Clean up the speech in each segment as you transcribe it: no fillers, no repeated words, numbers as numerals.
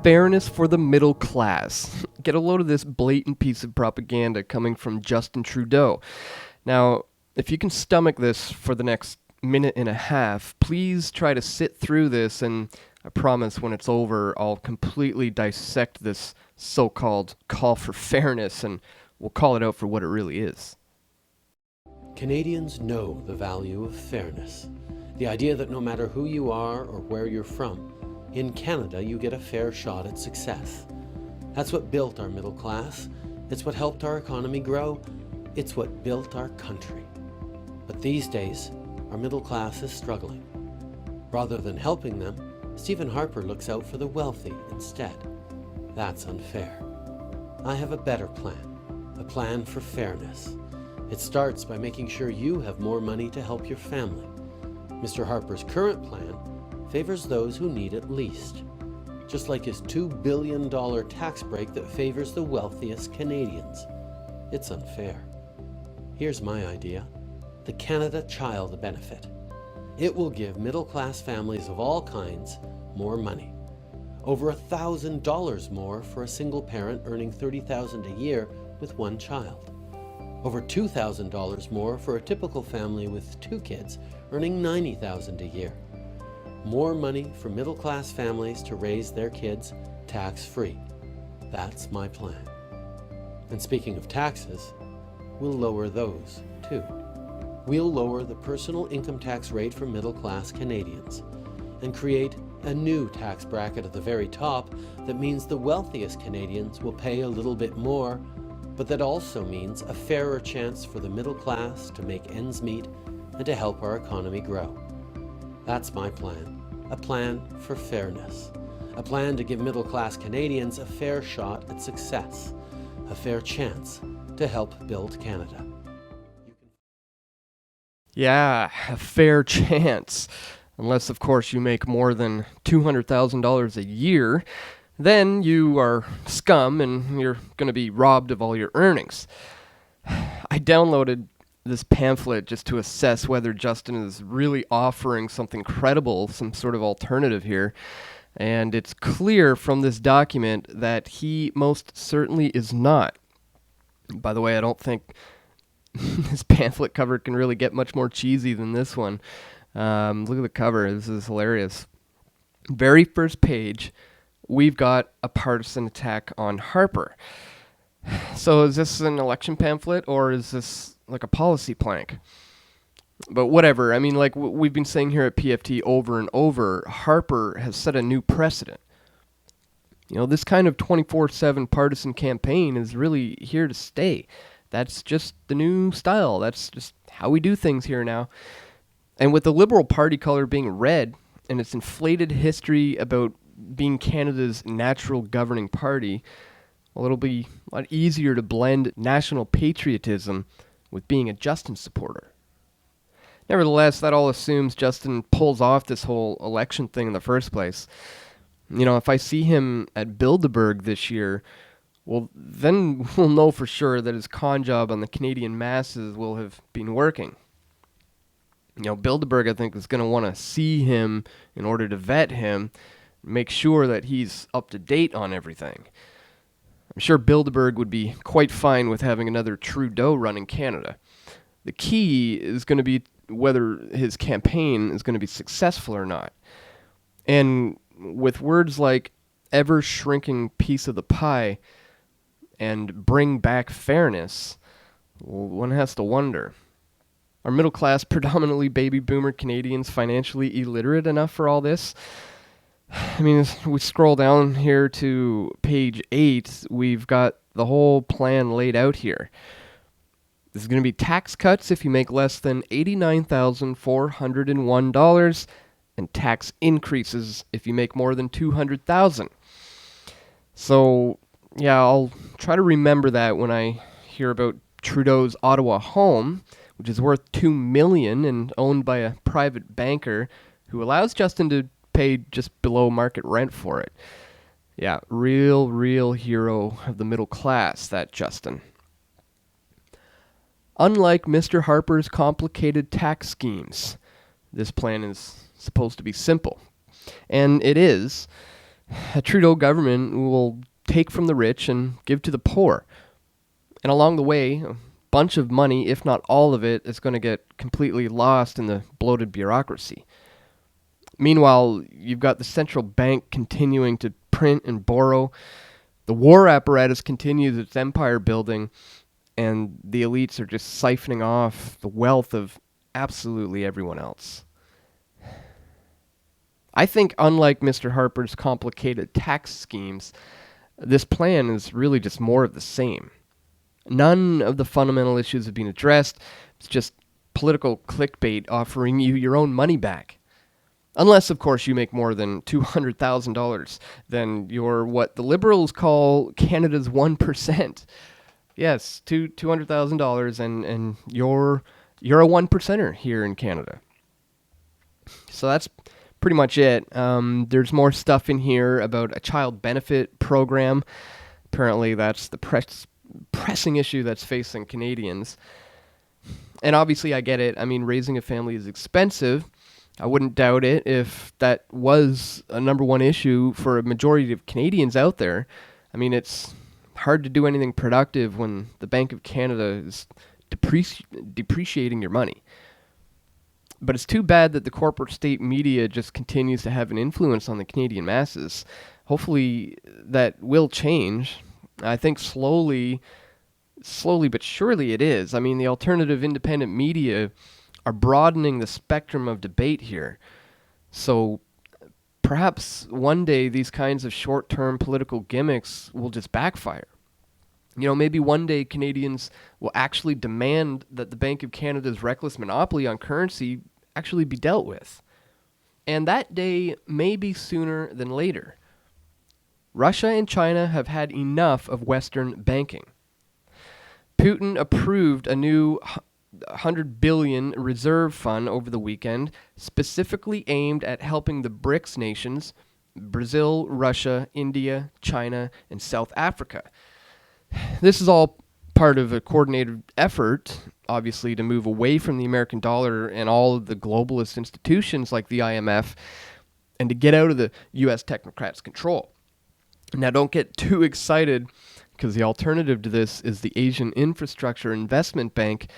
fairness for the middle class. Get a load of this blatant piece of propaganda coming from Justin Trudeau. Now, if you can stomach this for the next minute and a half, please try to sit through this, and I promise when it's over, I'll completely dissect this so-called call for fairness, and we'll call it out for what it really is. Canadians know the value of fairness. The idea that no matter who you are or where you're from, in Canada you get a fair shot at success. That's what built our middle class. It's what helped our economy grow. It's what built our country. But these days, our middle class is struggling. Rather than helping them, Stephen Harper looks out for the wealthy instead. That's unfair. I have a better plan, a plan for fairness. It starts by making sure you have more money to help your family. Mr. Harper's current plan favors those who need it least, just like his $2 billion tax break that favors the wealthiest Canadians. It's unfair. Here's my idea, the Canada Child Benefit. It will give middle-class families of all kinds more money. Over $1,000 more for a single parent earning $30,000 a year with one child. Over $2,000 more for a typical family with two kids earning $90,000 a year. More money for middle-class families to raise their kids tax-free. That's my plan. And speaking of taxes, we'll lower those too. We'll lower the personal income tax rate for middle-class Canadians and create a new tax bracket at the very top that means the wealthiest Canadians will pay a little bit more, but that also means a fairer chance for the middle class to make ends meet and to help our economy grow. That's my plan, a plan for fairness, a plan to give middle-class Canadians a fair shot at success, a fair chance to help build Canada. Yeah, a fair chance. Unless, of course, you make more than $200,000 a year, then you are scum and you're going to be robbed of all your earnings. I downloaded this pamphlet just to assess whether Justin is really offering something credible, some sort of alternative here. And it's clear from this document that he most certainly is not. By the way, I don't think this pamphlet cover can really get much more cheesy than this one. Look at the cover. This is hilarious. Very first page, we've got a partisan attack on Harper. So is this an election pamphlet or is this like a policy plank? But whatever. I mean, like we've been saying here at PFT over and over, Harper has set a new precedent. You know, this kind of 24/7 partisan campaign is really here to stay. That's just the new style. That's just how we do things here now. And with the Liberal Party color being red and its inflated history about being Canada's natural governing party, well, it'll be a lot easier to blend national patriotism with being a Justin supporter. Nevertheless, that all assumes Justin pulls off this whole election thing in the first place. You know, if I see him at Bilderberg this year, well, then we'll know for sure that his con job on the Canadian masses will have been working. You know, Bilderberg, I think, is going to want to see him in order to vet him, make sure that he's up to date on everything. I'm sure Bilderberg would be quite fine with having another Trudeau running Canada. The key is going to be whether his campaign is going to be successful or not. And with words like ever-shrinking piece of the pie and bring back fairness, one has to wonder. Are middle-class, predominantly baby boomer Canadians financially illiterate enough for all this? I mean, as we scroll down here to page 8, we've got the whole plan laid out here. This is going to be tax cuts if you make less than $89,401 and tax increases if you make more than $200,000. So, yeah, I'll try to remember that when I hear about Trudeau's Ottawa home, which is worth $2 million and owned by a private banker who allows Justin to pay just below market rent for it. Yeah, real hero of the middle class, that Justin. Unlike Mr. Harper's complicated tax schemes, this plan is supposed to be simple. And it is. A Trudeau government will take from the rich and give to the poor. And along the way, a bunch of money, if not all of it, is going to get completely lost in the bloated bureaucracy. Meanwhile, you've got the central bank continuing to print and borrow. The war apparatus continues its empire building, and the elites are just siphoning off the wealth of absolutely everyone else. I think, unlike Mr. Harper's complicated tax schemes, this plan is really just more of the same. None of the fundamental issues have been addressed. It's just political clickbait offering you your own money back. Unless, of course, you make more than $200,000, then you're what the Liberals call Canada's 1%. Yes, $200,000, and you're a 1%er here in Canada. So that's pretty much it. There's more stuff in here about a child benefit program. Apparently, that's the pressing issue that's facing Canadians. And obviously, I get it. I mean, raising a family is expensive. I wouldn't doubt it if that was a number one issue for a majority of Canadians out there. I mean, it's hard to do anything productive when the Bank of Canada is depreciating your money. But it's too bad that the corporate state media just continues to have an influence on the Canadian masses. Hopefully that will change. I think slowly but surely it is. I mean, the alternative independent media are broadening the spectrum of debate here. So perhaps one day these kinds of short-term political gimmicks will just backfire. You know, maybe one day Canadians will actually demand that the Bank of Canada's reckless monopoly on currency actually be dealt with. And that day may be sooner than later. Russia and China have had enough of Western banking. Putin approved a new $100 billion reserve fund over the weekend, specifically aimed at helping the BRICS nations, Brazil, Russia, India, China, and South Africa. This is all part of a coordinated effort, obviously, to move away from the American dollar and all of the globalist institutions like the IMF, and to get out of the U.S. technocrats' control. Now, don't get too excited, because the alternative to this is the Asian Infrastructure Investment Bank,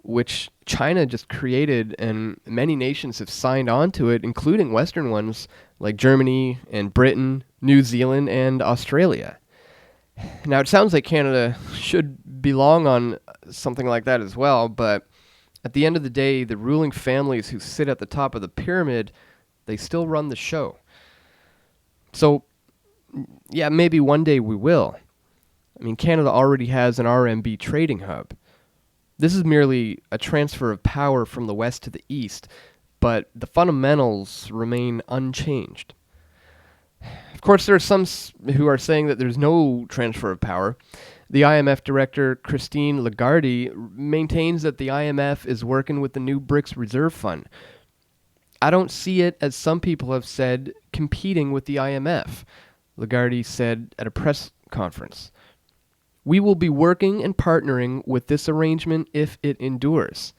which China just created, and many nations have signed on to it, including Western ones like Germany and Britain, New Zealand, and Australia. Now, it sounds like Canada should belong on something like that as well, but at the end of the day, the ruling families who sit at the top of the pyramid, they still run the show. So, yeah, maybe one day we will. I mean, Canada already has an RMB trading hub. This is merely a transfer of power from the west to the east, but the fundamentals remain unchanged. Of course, there are some who are saying that there's no transfer of power. The IMF director, Christine Lagarde, maintains that the IMF is working with the new BRICS Reserve Fund. I don't see it, as some people have said, competing with the IMF, Lagarde said at a press conference. We will be working and partnering with this arrangement if it endures.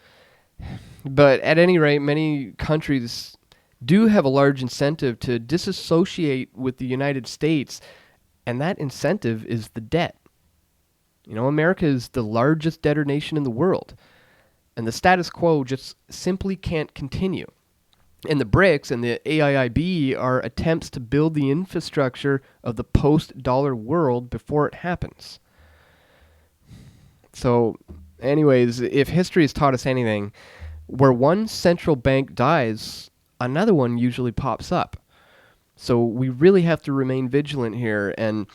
But at any rate, many countries do have a large incentive to disassociate with the United States, and that incentive is the debt. You know, America is the largest debtor nation in the world, and the status quo just simply can't continue. And the BRICS and the AIIB are attempts to build the infrastructure of the post-dollar world before it happens. So, anyways, if history has taught us anything, where one central bank dies, another one usually pops up. So we really have to remain vigilant here. And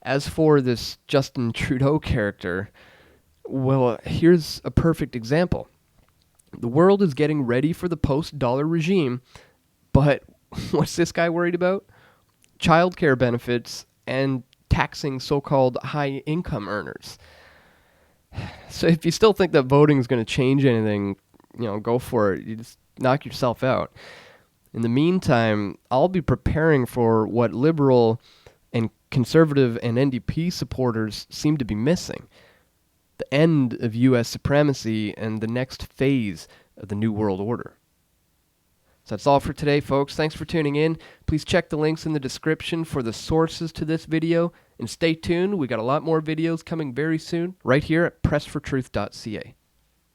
as for this Justin Trudeau character, well, here's a perfect example. The world is getting ready for the post-dollar regime, but what's this guy worried about? Childcare benefits and taxing so-called high-income earners. So if you still think that voting is going to change anything, you know, go for it. You just knock yourself out. In the meantime, I'll be preparing for what Liberal and Conservative and NDP supporters seem to be missing: the end of US Supremacy and the next phase of the New World Order. So that's all for today, folks. Thanks for tuning in. Please check the links in the description for the sources to this video. And stay tuned. We got a lot more videos coming very soon right here at pressfortruth.ca.